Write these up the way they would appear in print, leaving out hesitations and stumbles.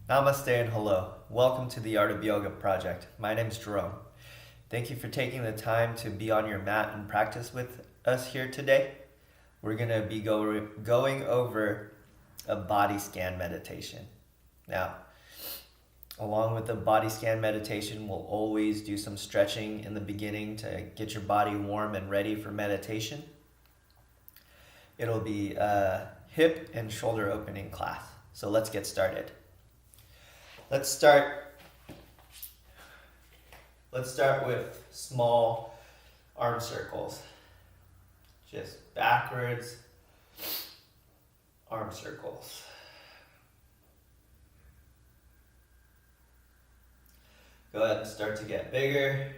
Namaste and hello. Welcome to the Art of Yoga project. My name is Jerome. Thank you for taking the time to be on your mat and practice with us here today. We're going to be going over a body scan meditation. Now, along with the body scan meditation, we'll always do some stretching in the beginning to get your body warm and ready for meditation. It'll be a hip and shoulder opening class. So let's get started. Let's start with small arm circles. Just backwards arm circles. Go ahead and start to get bigger.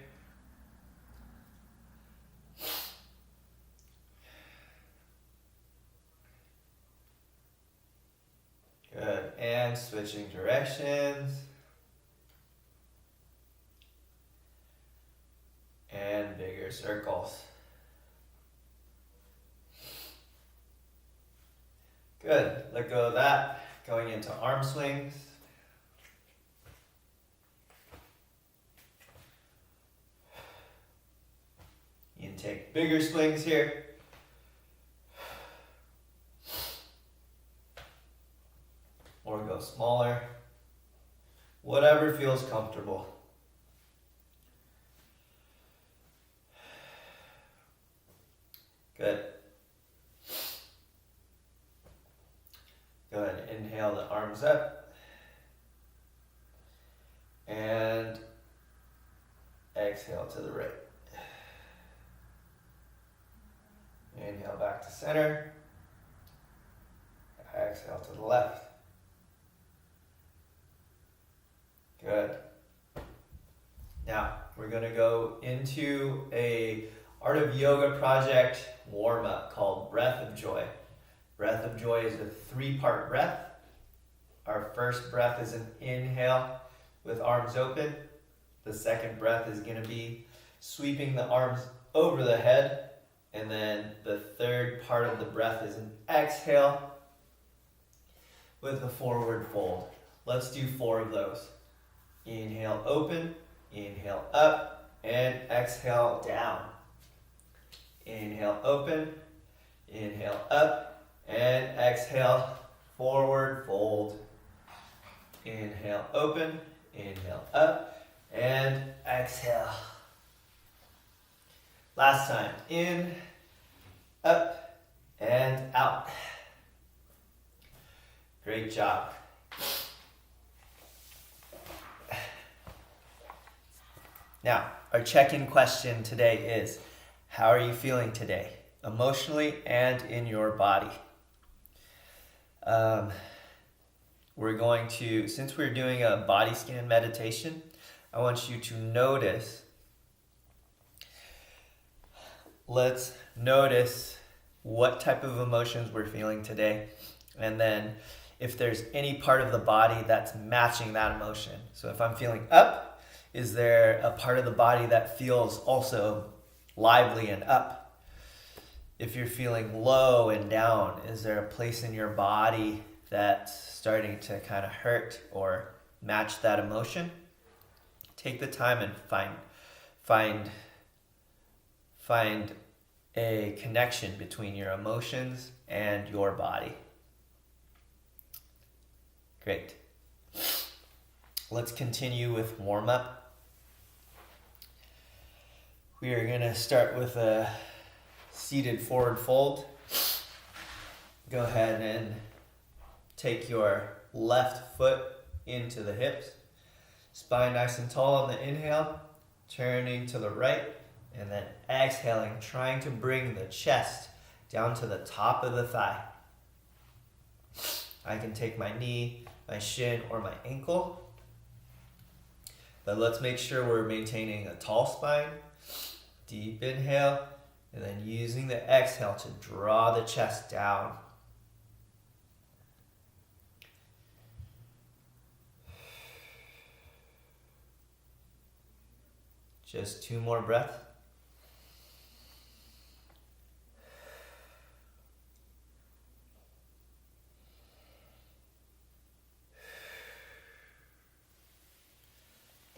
Good, and switching directions. And bigger circles. Good, let go of that. Going into arm swings. You can take bigger swings here. Or go smaller. Whatever feels comfortable. Good. Go ahead and inhale the arms up. And exhale to the right. Inhale back to center. Exhale to the left. Good. Now, we're going to go into a Art of Yoga project warm-up called Breath of Joy. Breath of Joy is a 3-part breath. Our first breath is an inhale with arms open. The second breath is going to be sweeping the arms over the head. And then the third part of the breath is an exhale with a forward fold. Let's do 4 of those. Inhale, open, inhale, up, and exhale, down. Inhale, open, inhale, up, and exhale, forward fold. Inhale, open, inhale, up, and exhale. Last time, in, up, and out. Great job. Now, our check-in question today is, how are you feeling today, emotionally and in your body? Since we're doing a body scan meditation, I want you to notice, let's notice what type of emotions we're feeling today, and then if there's any part of the body that's matching that emotion. So if I'm feeling up, is there a part of the body that feels also lively and up? If you're feeling low and down, is there a place in your body that's starting to kind of hurt or match that emotion? Take the time and find a connection between your emotions and your body. Great. Let's continue with warm-up. We are going to start with a seated forward fold. Go ahead and take your left foot into the hips. Spine nice and tall on the inhale, turning to the right, and then exhaling, trying to bring the chest down to the top of the thigh. I can take my knee, my shin, or my ankle. But let's make sure we're maintaining a tall spine. Deep inhale, and then using the exhale to draw the chest down. Just 2 more breaths.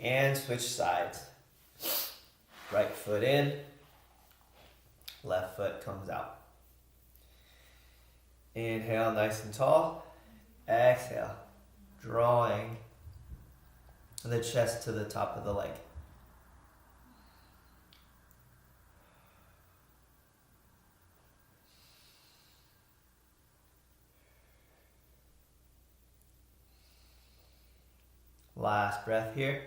And switch sides. Right foot in, left foot comes out. Inhale, nice and tall. Exhale, drawing the chest to the top of the leg. Last breath here.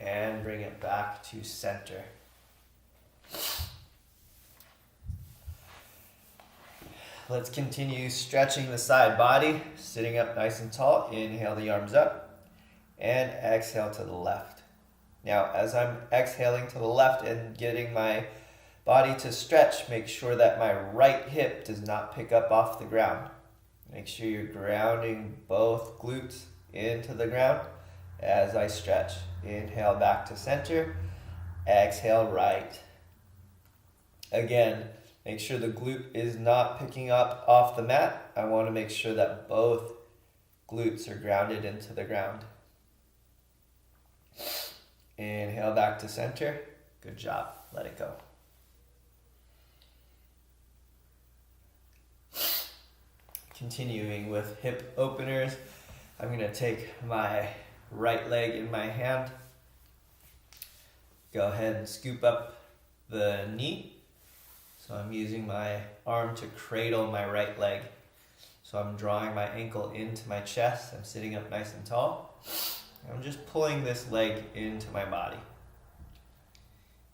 And bring it back to center. Let's continue stretching the side body, sitting up nice and tall. Inhale the arms up and exhale to the left. Now, as I'm exhaling to the left and getting my body to stretch, make sure that my right hip does not pick up off the ground. Make sure you're grounding both glutes into the ground as I stretch. Inhale back to center, exhale right. Again, make sure the glute is not picking up off the mat. I want to make sure that both glutes are grounded into the ground. Inhale back to center. Good job. Let it go. Continuing with hip openers, I'm going to take my right leg in my hand. Go ahead and scoop up the knee. So I'm using my arm to cradle my right leg. So I'm drawing my ankle into my chest. I'm sitting up nice and tall. I'm just pulling this leg into my body.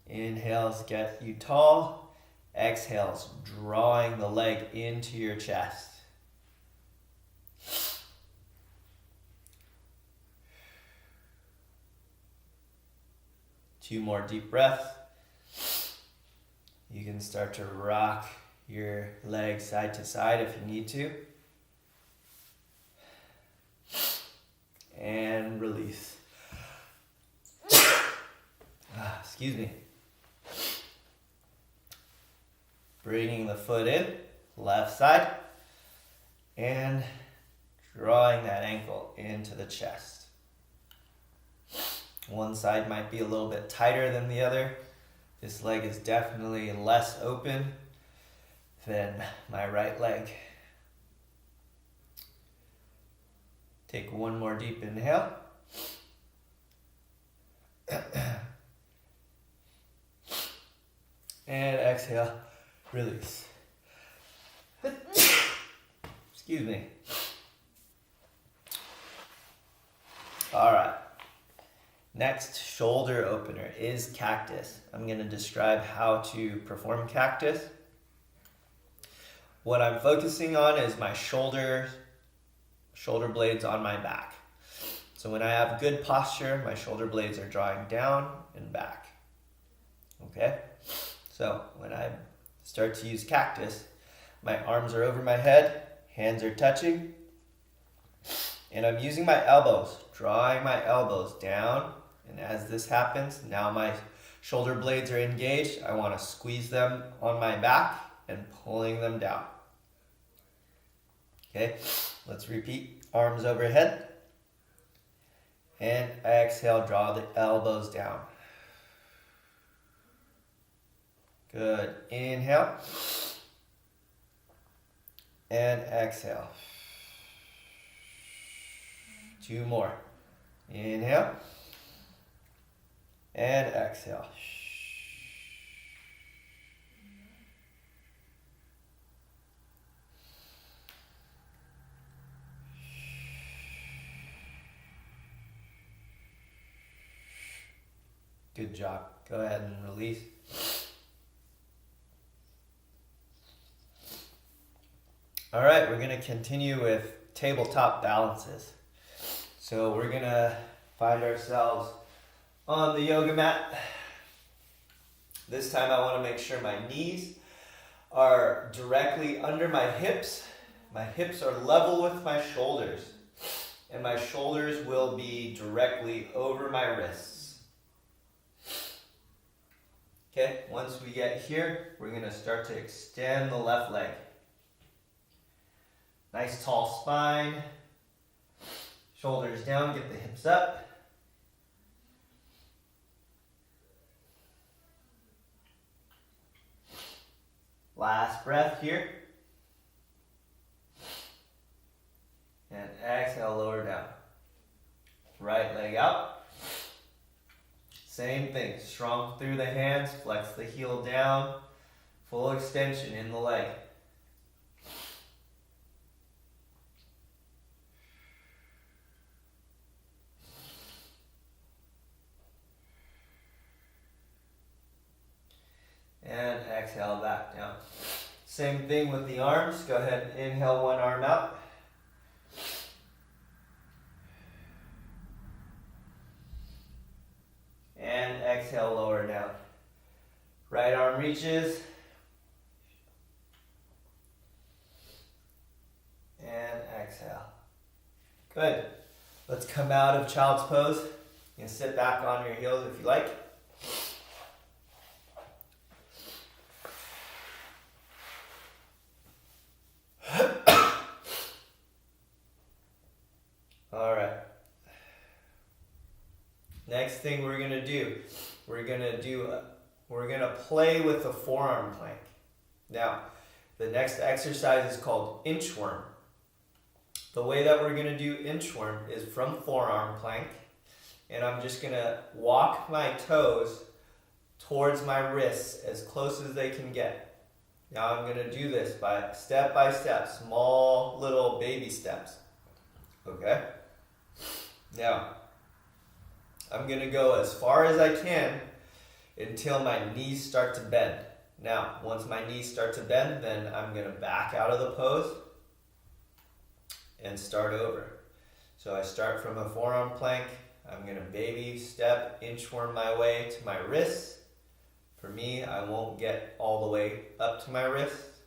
Inhales get you tall. Exhales, drawing the leg into your chest. Two more deep breaths. You can start to rock your leg side to side if you need to. And release. Excuse me. Bringing the foot in, left side, and drawing that ankle into the chest. One side might be a little bit tighter than the other. This leg is definitely less open than my right leg. Take one more deep inhale. And exhale, release. Excuse me. All right. Next shoulder opener is Cactus. I'm going to describe how to perform Cactus. What I'm focusing on is my shoulder blades on my back. So when I have good posture, my shoulder blades are drawing down and back. Okay? So when I start to use Cactus, my arms are over my head, hands are touching, and I'm using my elbows, drawing my elbows down. And as this happens, now my shoulder blades are engaged. I want to squeeze them on my back and pulling them down. Okay, let's repeat. Arms overhead. And exhale, draw the elbows down. Good. Inhale. And exhale. Two more. Inhale. And exhale. Good job. Go ahead and release. All right, we're going to continue with tabletop balances. So we're going to find ourselves on the yoga mat. This time I want to make sure my knees are directly under my hips. My hips are level with my shoulders. And my shoulders will be directly over my wrists. Okay, once we get here, we're going to start to extend the left leg. Nice tall spine. Shoulders down, get the hips up. Last breath here. And exhale, lower down. Right leg out. Same thing, strong through the hands, flex the heel down, full extension in the leg. And exhale back down. Same thing with the arms. Go ahead and inhale one arm out. And exhale, lower down. Right arm reaches. And exhale. Good. Let's come out of child's pose. You can sit back on your heels if you like. Next thing we're gonna do, we're gonna play with the forearm plank. Now, the next exercise is called Inchworm. The way that we're gonna do Inchworm is from forearm plank, and I'm just gonna walk my toes towards my wrists as close as they can get. Now I'm gonna do this by step, small little baby steps. Okay? Now, I'm going to go as far as I can until my knees start to bend. Now, once my knees start to bend, then I'm going to back out of the pose and start over. So I start from a forearm plank. I'm going to baby step, inchworm my way to my wrists. For me, I won't get all the way up to my wrists,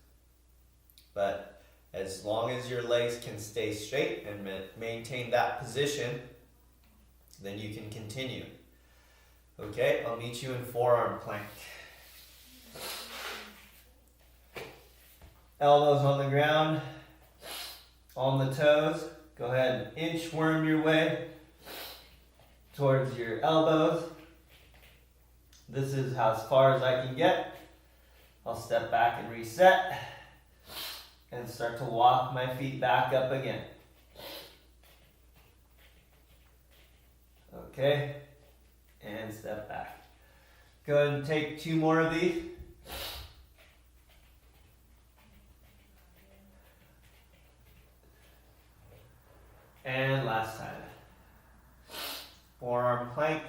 but as long as your legs can stay straight and maintain that position, then you can continue. Okay, I'll meet you in forearm plank. Elbows on the ground, on the toes. Go ahead and inchworm your way towards your elbows. This is as far as I can get. I'll step back and reset and start to walk my feet back up again. Okay, and step back. Go ahead and take 2 more of these. And last time. Forearm plank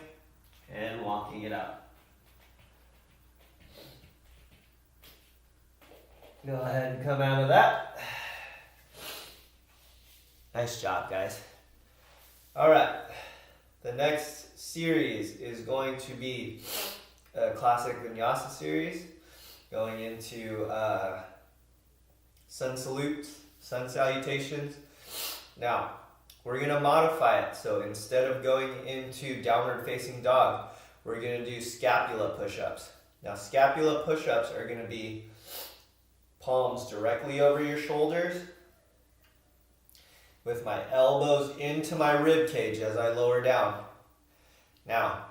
and walking it out. Go ahead and come out of that. Nice job, guys. All right. The next series is going to be a classic vinyasa series, going into sun salutations. Now, we're going to modify it. So instead of going into downward facing dog, we're going to do scapula push-ups. Now, scapula push-ups are going to be palms directly over your shoulders, with my elbows into my rib cage as I lower down. Now,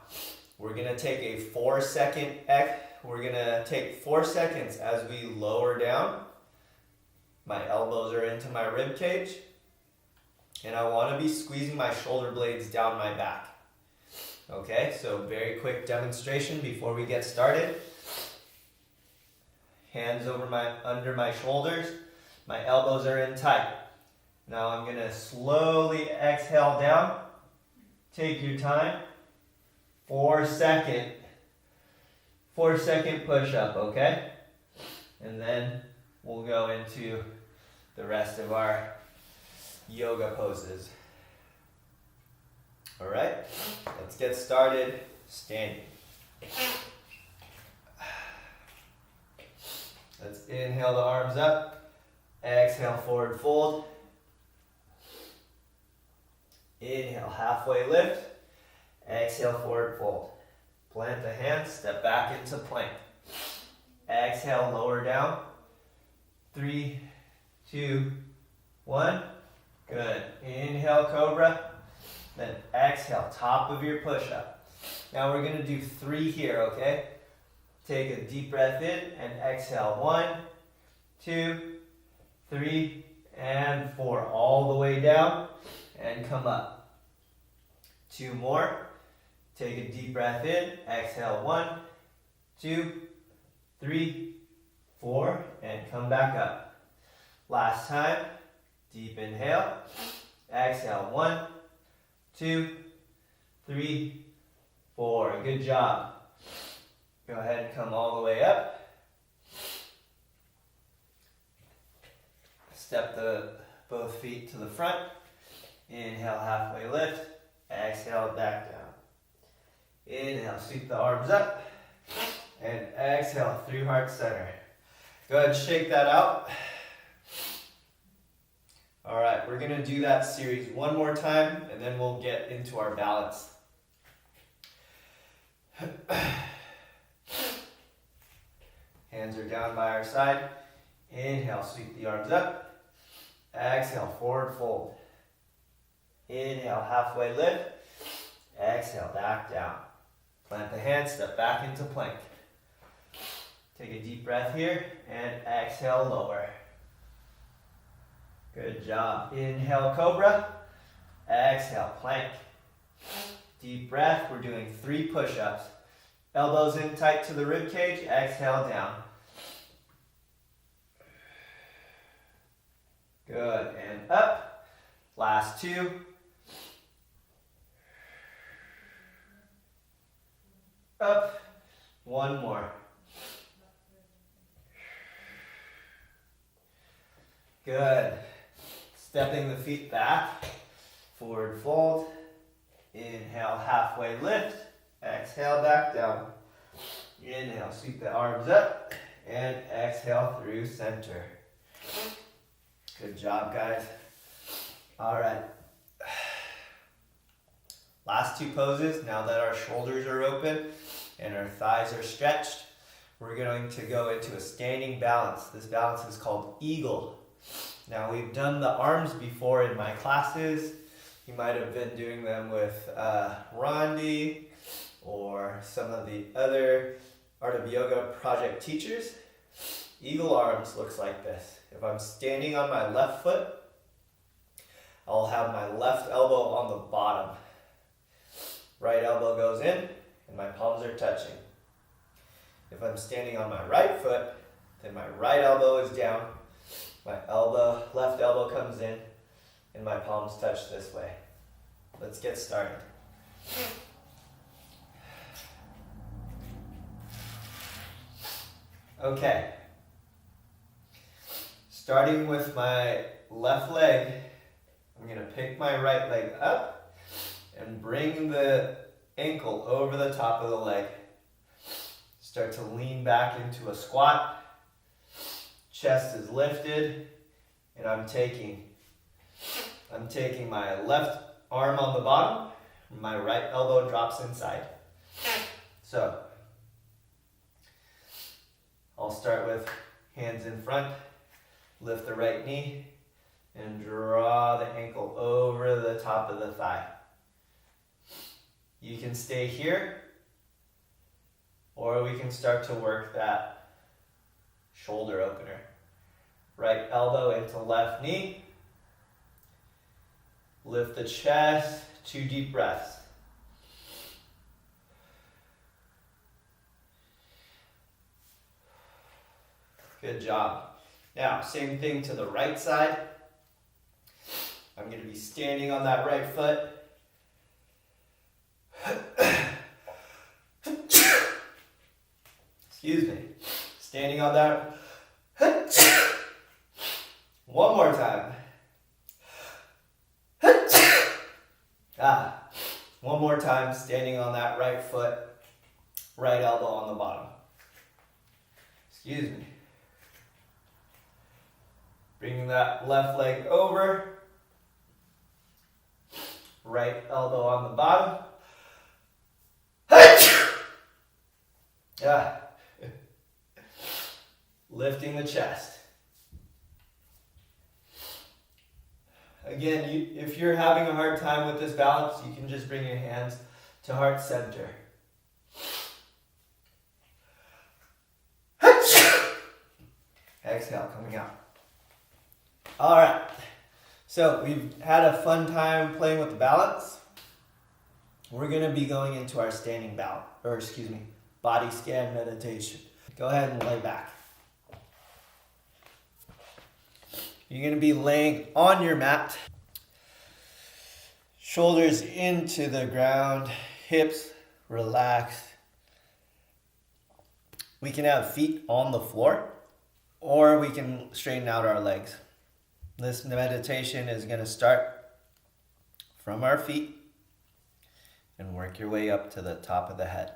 we're gonna take a 4 seconds as we lower down. My elbows are into my rib cage, and I wanna be squeezing my shoulder blades down my back. Okay, so very quick demonstration before we get started. Hands under my shoulders, my elbows are in tight. Now I'm going to slowly exhale down. Take your time. 4 second push up, okay? And then we'll go into the rest of our yoga poses. All right, let's get started standing. Let's inhale the arms up. Exhale, forward fold. Inhale, halfway lift. Exhale, forward fold. Plant the hands, step back into plank. Exhale, lower down. 3, 2, 1. Good. Inhale, cobra. Then exhale, top of your push-up. Now we're going to do 3 here, okay? Take a deep breath in and exhale. 1, 2, 3, and 4. All the way down and come up. 2 more. Take a deep breath in. Exhale. 1, 2, 3, 4, and come back up. Last time. Deep inhale. Exhale. 1, 2, 3, 4. Good job. Go ahead and come all the way up. Step both feet to the front. Inhale, halfway lift. Exhale, back down. Inhale, sweep the arms up. And exhale through heart center. Go ahead and shake that out. All right, we're going to do that series one more time, and then we'll get into our balance. Hands are down by our side. Inhale, sweep the arms up. Exhale, forward fold. Inhale, halfway lift. Exhale, back down. Plant the hands, step back into plank. Take a deep breath here, and exhale, lower. Good job. Inhale, cobra. Exhale, plank. Deep breath. We're doing 3 push-ups. Elbows in tight to the rib cage. Exhale, down. Good. And up. Last 2. Up. 1 more. Good. Stepping the feet back. Forward fold. Inhale, halfway lift. Exhale, back down. Inhale, sweep the arms up. And exhale through center. Good job, guys. All right. Last 2 poses. Now that our shoulders are open and our thighs are stretched, we're going to go into a standing balance. This balance is called eagle. Now, we've done the arms before in my classes. You might have been doing them with Rondi or some of the other Art of Yoga project teachers. Eagle arms looks like this. If I'm standing on my left foot, I'll have my left elbow on the bottom. Right elbow goes in, and my palms are touching. If I'm standing on my right foot, then my right elbow is down. My left elbow comes in, and my palms touch this way. Let's get started. Okay. Starting with my left leg, I'm going to pick my right leg up and bring the ankle over the top of the leg. Start to lean back into a squat. Chest is lifted, and I'm taking my left arm on the bottom, and my right elbow drops inside. So, I'll start with hands in front, lift the right knee, and draw the ankle over the top of the thigh. You can stay here, or we can start to work that shoulder opener. Right elbow into left knee. Lift the chest, 2 deep breaths. Good job. Now, same thing to the right side. I'm going to be standing on that right foot. Excuse me. Standing on that. One more time. One more time, standing on that right foot, right elbow on the bottom. Excuse me. Bringing that left leg over, right elbow on the bottom. Lifting the chest. Again, if you're having a hard time with this balance, you can just bring your hands to heart center. Exhale, coming out. All right. So we've had a fun time playing with the balance. We're going to be going into our standing balance, body scan meditation. Go ahead and lay back. You're going to be laying on your mat. Shoulders into the ground, hips relaxed. We can have feet on the floor, or we can straighten out our legs. This meditation is going to start from our feet and work your way up to the top of the head.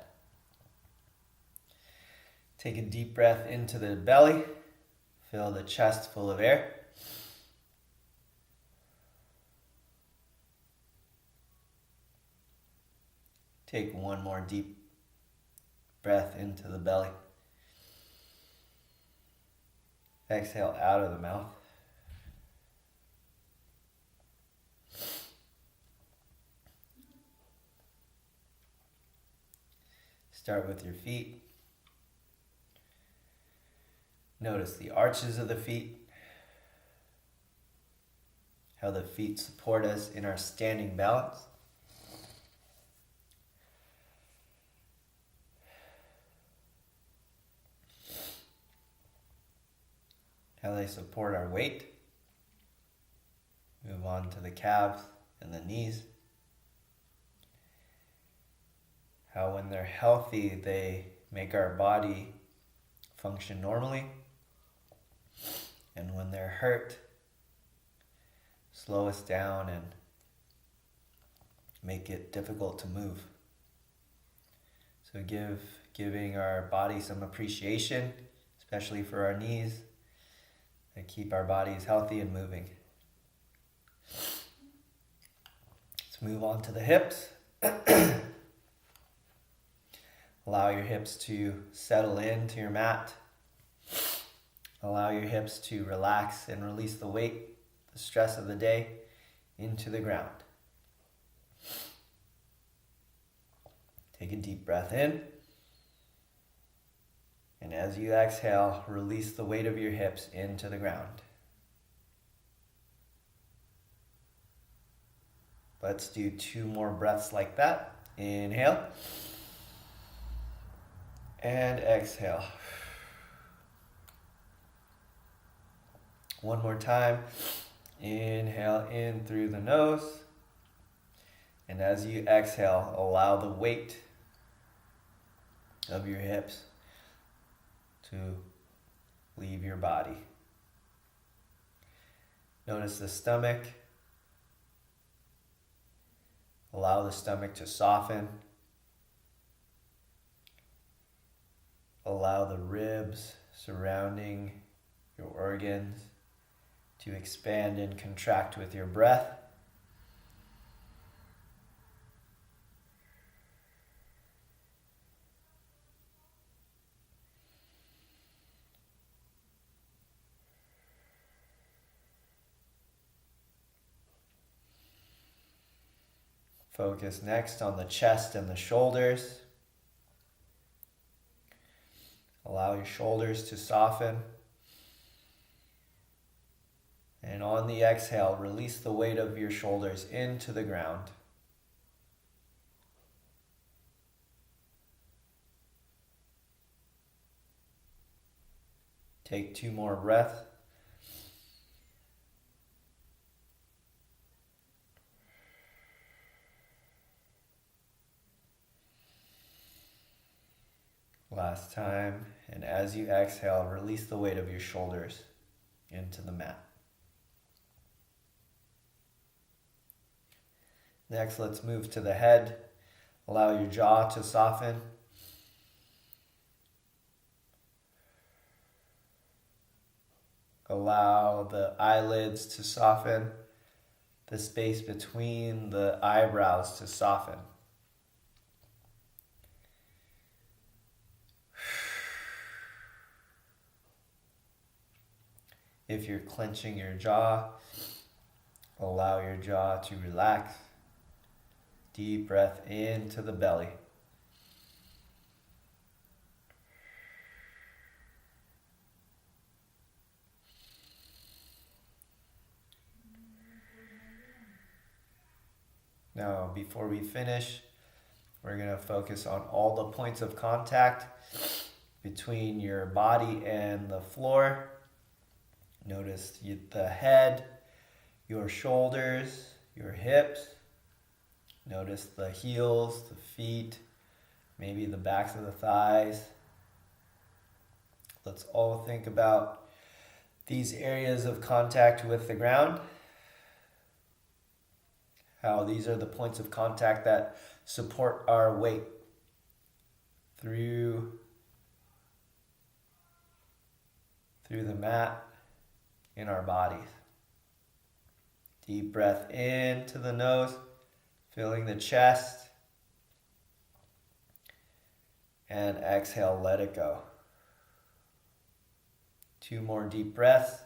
Take a deep breath into the belly. Fill the chest full of air. Take one more deep breath into the belly. Exhale out of the mouth. Start with your feet. Notice the arches of the feet, how the feet support us in our standing balance. How they support our weight. Move on to the calves and the knees. How when they're healthy, they make our body function normally. And when they're hurt, slow us down and make it difficult to move. So giving our body some appreciation, especially for our knees, that keep our bodies healthy and moving. Let's move on to the hips. Allow your hips to settle into your mat. Allow your hips to relax and release the weight, the stress of the day, into the ground. Take a deep breath in. And as you exhale, release the weight of your hips into the ground. Let's do 2 more breaths like that. Inhale. And exhale. One more time. Inhale in through the nose. And as you exhale, allow the weight of your hips to leave your body. Notice the stomach. Allow the stomach to soften. Allow the ribs surrounding your organs to expand and contract with your breath. Focus next on the chest and the shoulders. Allow your shoulders to soften. And on the exhale, release the weight of your shoulders into the ground. Take 2 more breaths. Last time, and as you exhale, release the weight of your shoulders into the mat. Next, let's move to the head. Allow your jaw to soften. Allow the eyelids to soften. The space between the eyebrows to soften. If you're clenching your jaw, Allow your jaw to relax. Deep breath into the belly. Now, before we finish, we're going to focus on all the points of contact between your body and the floor. Notice the head, your shoulders, your hips. Notice the heels, the feet, maybe the backs of the thighs. Let's all think about these areas of contact with the ground. How these are the points of contact that support our weight through the mat in our bodies. Deep breath into the nose, filling the chest. And exhale, let it go. 2 more deep breaths.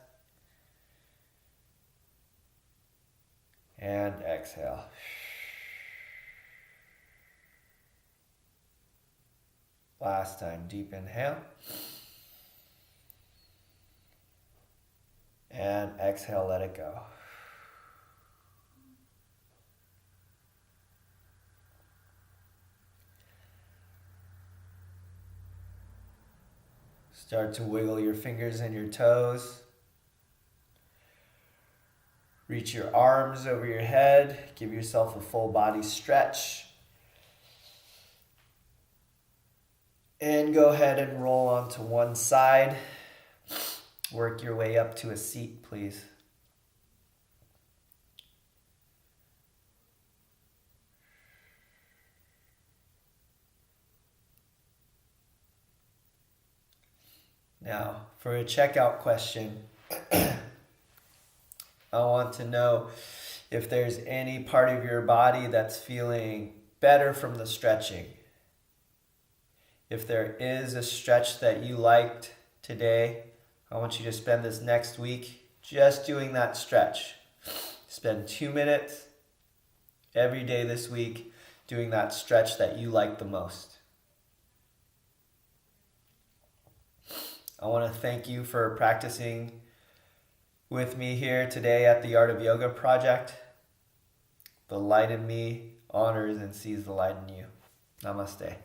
And exhale. Last time, deep inhale. And exhale, let it go. Start to wiggle your fingers and your toes. Reach your arms over your head. Give yourself a full body stretch. And go ahead and roll onto one side. Work your way up to a seat, please. Now, for a checkout question, I want to know if there's any part of your body that's feeling better from the stretching. If there is a stretch that you liked today, I want you to spend this next week just doing that stretch. Spend 2 minutes every day this week doing that stretch that you like the most. I want to thank you for practicing with me here today at the Art of Yoga Project. The light in me honors and sees the light in you. Namaste.